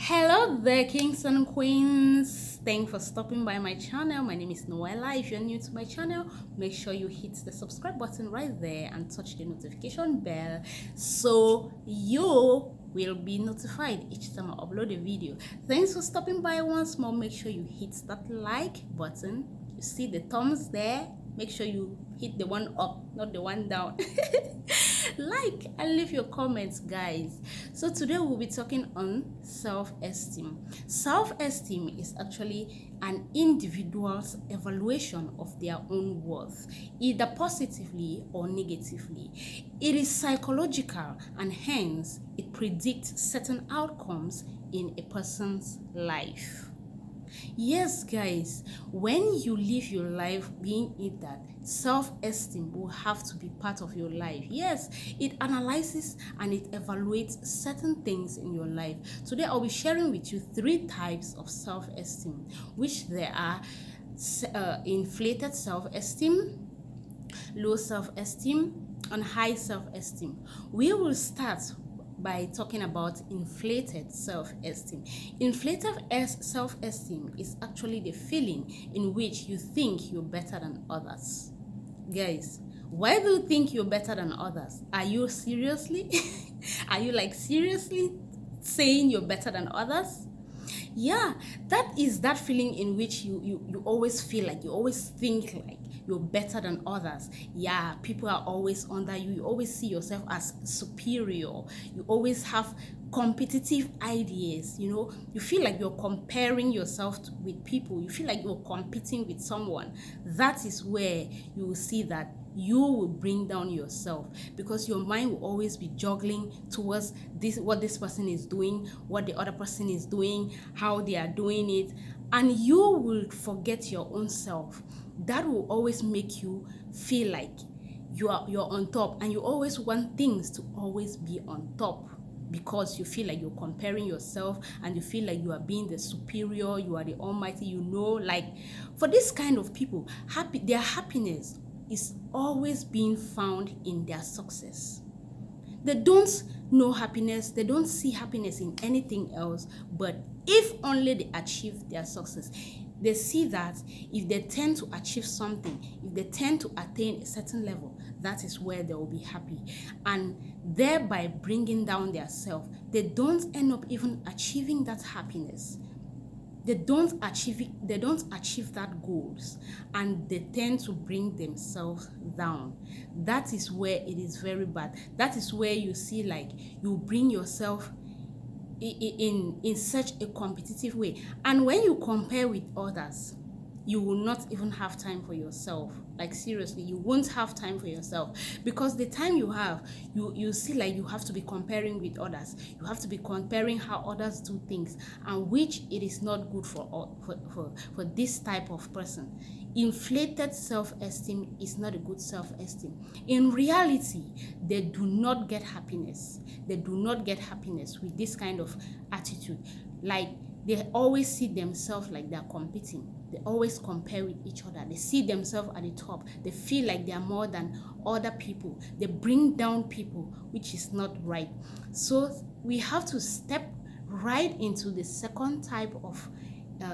Hello there, kings and queens. Thanks for stopping by my channel. My name is Noella. If you're new to my channel, make sure you hit the subscribe button right there and touch the notification bell so you will be notified each time I upload a video. Thanks for stopping by once more. Make sure you hit that like button. You see the thumbs there? Make sure you hit the one up, not the one down. Like and leave your comments, guys. So today we'll be talking on self-esteem. Self-esteem is actually an individual's evaluation of their own worth, either positively or negatively. It is psychological, and hence it predicts certain outcomes in a person's life. Yes, guys, when you live your life being it that self-esteem will have to be part of your life. Yes, it analyzes and it evaluates certain things in your life. Today, I'll be sharing with you 3 types of self-esteem, which there are inflated self-esteem, low self-esteem, and high self-esteem. We will start by talking about inflated self-esteem. Inflated self-esteem is actually the feeling in which you think you're better than others. Guys, why do you think you're better than others? Are you seriously? Are you seriously saying you're better than others? Yeah, that is that feeling in which you always feel like, you always think like you're better than others. Yeah, people are always under you. You always see yourself as superior. You always have competitive ideas. You feel like you're comparing yourself with people. You feel like you're competing with someone. That is where you will see that you will bring down yourself, because your mind will always be juggling towards what this person is doing, what the other person is doing, how they are doing it, and you will forget your own self. That will always make you feel like you're on top, and you always want things to always be on top, because you feel like you're comparing yourself and you feel like you are being the superior, you are the almighty. Like, for this kind of people, their happiness is always being found in their success. They don't know happiness, they don't see happiness in anything else, but if only they achieve their success. They see that if they tend to achieve something, if they tend to attain a certain level, that is where they will be happy, and thereby bringing down their self. They don't end up even achieving that happiness. They don't achieve that goals, and they tend to bring themselves down. That is where it is very bad. That is where you see like you bring yourself in such a competitive way, and when you compare with others, you will not even have time for yourself. Like, seriously, you won't have time for yourself, because the time you have, you see like you have to be comparing with others. You have to be comparing how others do things, and which it is not good for this type of person. Inflated self-esteem is not a good self-esteem. In reality, they do not get happiness. They do not get happiness with this kind of attitude. Like, they always see themselves like they're competing. They always compare with each other. They see themselves at the top. They feel like they are more than other people. They bring down people, which is not right. So we have to step right into the second type of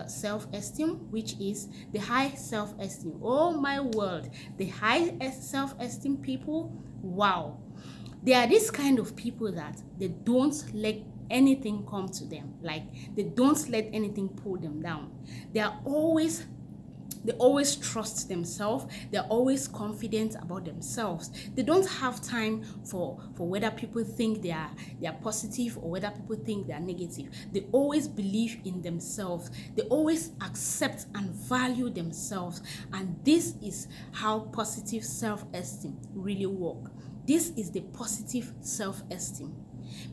self-esteem, which is the high self-esteem. Oh my word, the high self-esteem people, wow. They are this kind of people that they don't let anything come to them. Like, they don't let anything pull them down. They always trust themselves. They're always confident about themselves. They don't have time for whether people think they are positive or whether people think they are negative. They always believe in themselves. They always accept and value themselves. And this is how positive self-esteem really works. This is the positive self-esteem.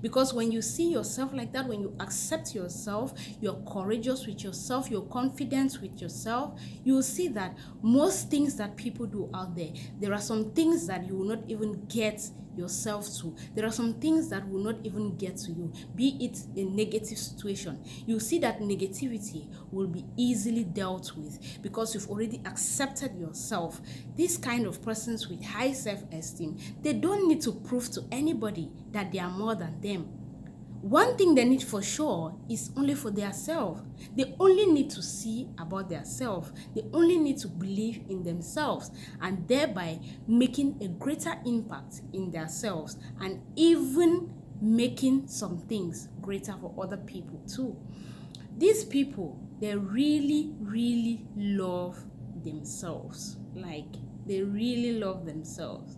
Because when you see yourself like that, when you accept yourself, you're courageous with yourself, you're confident with yourself, you'll see that most things that people do out there are some things that you will not even get yourself to. There are some things that will not even get to you, be it a negative situation. You see that negativity will be easily dealt with because you've already accepted yourself. These kind of persons with high self-esteem, they don't need to prove to anybody that they are more than them. One thing they need for sure is only for their self. They only need to see about their self. They only need to believe in themselves, and thereby making a greater impact in themselves, and even making some things greater for other people too. These people, they really, really love themselves. Like, they really love themselves.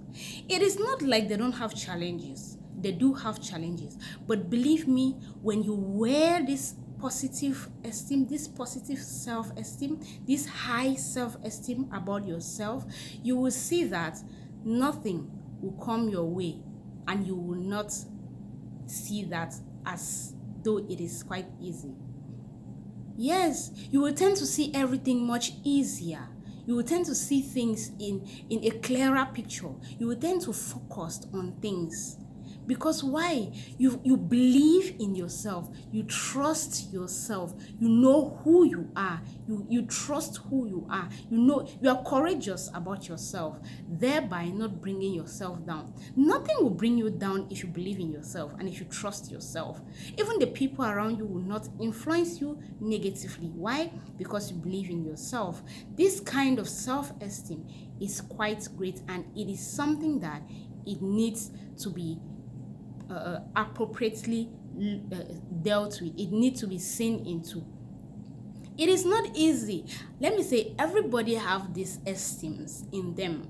It is not like they don't have challenges. They do have challenges. But believe me, when you wear this positive esteem, this positive self-esteem, this high self-esteem about yourself, you will see that nothing will come your way, and you will not see that as though it is quite easy. Yes, you will tend to see everything much easier. You will tend to see things in a clearer picture. You will tend to focus on things. Because why? You believe in yourself. You trust yourself. You know who you are. You trust who you are. You know you are courageous about yourself, thereby not bringing yourself down. Nothing will bring you down if you believe in yourself and if you trust yourself. Even the people around you will not influence you negatively. Why? Because you believe in yourself. This kind of self-esteem is quite great, and it is something that it needs to be appropriately dealt with. It needs to be seen into. It is not easy. Let me say, everybody have these esteems in them,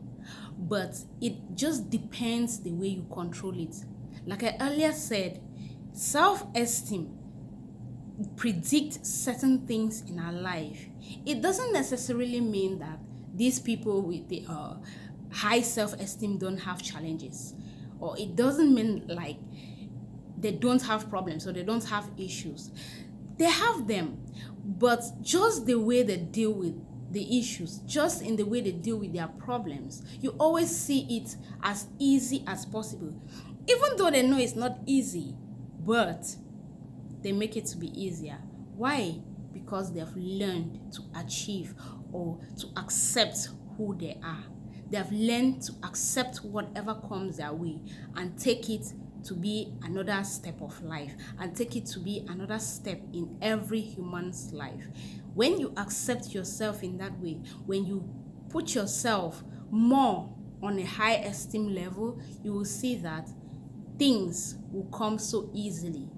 but it just depends the way you control it. Like I earlier said, self-esteem predict certain things in our life. It doesn't necessarily mean that these people with the high self-esteem don't have challenges, or it doesn't mean like they don't have problems or they don't have issues. They have them, but just the way they deal with the issues, just in the way they deal with their problems, you always see it as easy as possible, even though they know it's not easy, but they make it to be easier. Why? Because they have learned to achieve or to accept who they are. They have learned to accept whatever comes their way and take it to be another step of life, and take it to be another step in every human's life. When you accept yourself in that way, when you put yourself more on a high esteem level, you will see that things will come so easily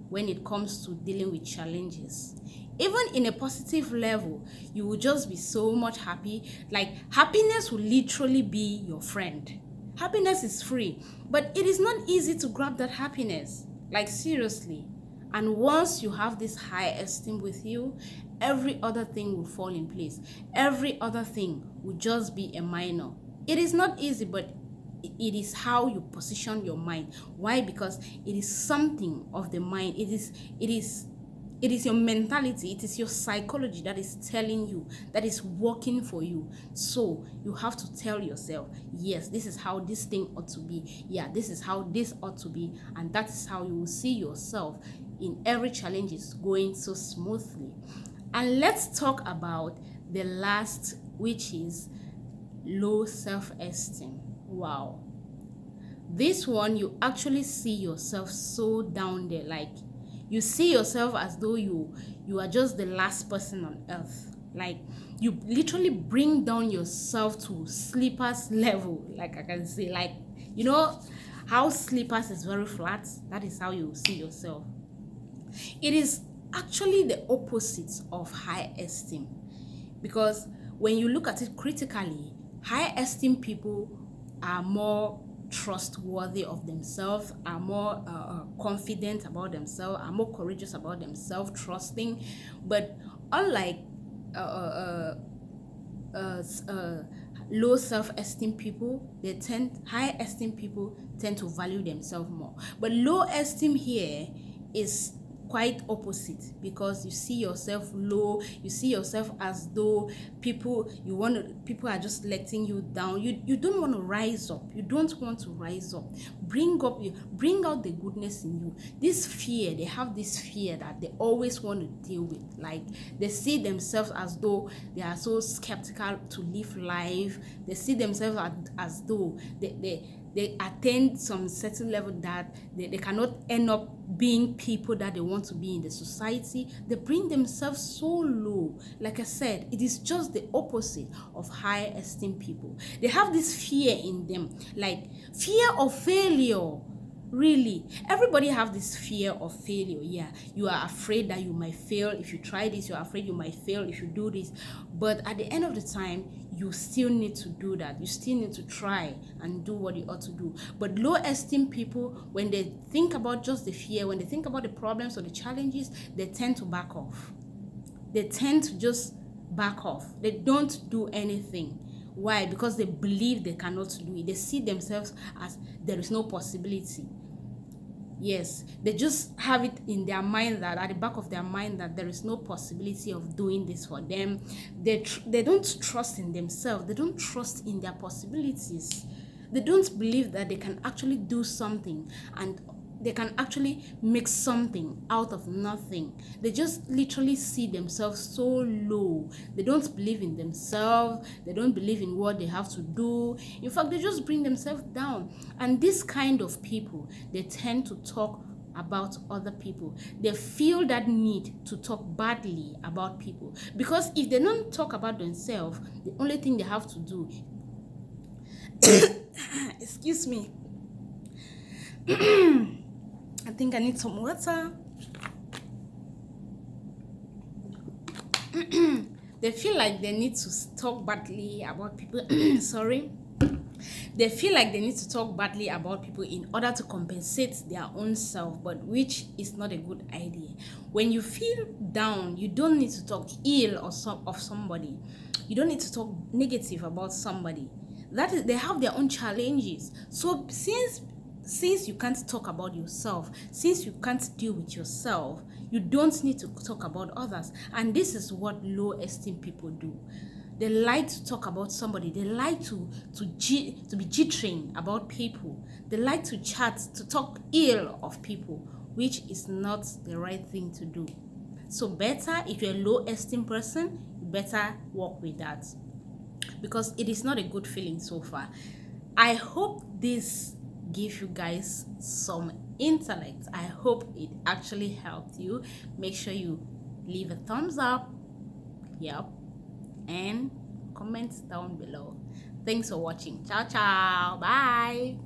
when it comes to dealing with challenges. Even in a positive level, you will just be so much happy. Like, happiness will literally be your friend. Happiness is free, but it is not easy to grab that happiness. Like, seriously. And once you have this high esteem with you, every other thing will fall in place. Every other thing will just be a minor. It is not easy, but it is how you position your mind. Why? Because it is something of the mind. It is your mentality, it is your psychology that is telling you, that is working for you. So you have to tell yourself, yes, this is how this thing ought to be. Yeah, this is how this ought to be. And that is how you will see yourself in every challenge is going so smoothly. And let's talk about the last, which is low self-esteem. Wow. This one, you actually see yourself so down there. Like, you see yourself as though you are just the last person on earth. Like, you literally bring down yourself to sleepers level. Like, I can say, like, you know how sleepers is very flat? That is how you see yourself. It is actually the opposite of high esteem, because when you look at it critically, high esteem people are more trustworthy of themselves, are more confident about themselves, are more courageous about themselves, trusting. But unlike low self-esteem people, high esteem people tend to value themselves more. But low esteem here is quite opposite, because you see yourself low, you see yourself as though people are just letting you down. You don't want to rise up. You don't want to rise up. Bring out the goodness in you. This fear, they have this fear that they always want to deal with. Like, they see themselves as though they are so skeptical to live life. They see themselves as though they attain some certain level that they cannot end up being people that they want to be in the society. They bring themselves so low. Like I said, it is just the opposite of high esteem people. They have this fear in them, like fear of failure. Really, everybody have this fear of failure. Yeah, you are afraid that you might fail if you try this. You're afraid you might fail if you do this. But at the end of the time, you still need to do that. You still need to try and do what you ought to do. But low esteem people, when they think about just the fear, when they think about the problems or the challenges, they tend to back off. They tend to just back off. They don't do anything. Why? Because they believe they cannot do it. They see themselves as there is no possibility. Yes, they just have it in their mind, that at the back of their mind, that there is no possibility of doing this for them. They don't trust in themselves. They don't trust in their possibilities. They don't believe that they can actually do something, and they can actually make something out of nothing. They just literally see themselves so low. They don't believe in themselves. They don't believe in what they have to do. In fact, they just bring themselves down. And this kind of people, they tend to talk about other people. They feel that need to talk badly about people, because if they don't talk about themselves, the only thing they have to do excuse me I think I need some water. They feel like they need to talk badly about people. Sorry. They feel like they need to talk badly about people in order to compensate their own self, but which is not a good idea. When you feel down, you don't need to talk ill of somebody. You don't need to talk negative about somebody. That is, they have their own challenges. So since you can't talk about yourself, since you can't deal with yourself, you don't need to talk about others. And this is what low esteem people do. They like to talk about somebody. They like to be jittering about people. They like to chat, to talk ill of people, which is not the right thing to do. So better, if you're a low esteem person, you better work with that, because it is not a good feeling so far. I hope this give you guys some intellect. I hope it actually helped you. Make sure you leave a thumbs up, yep, and comment down below. Thanks for watching. Ciao ciao, bye.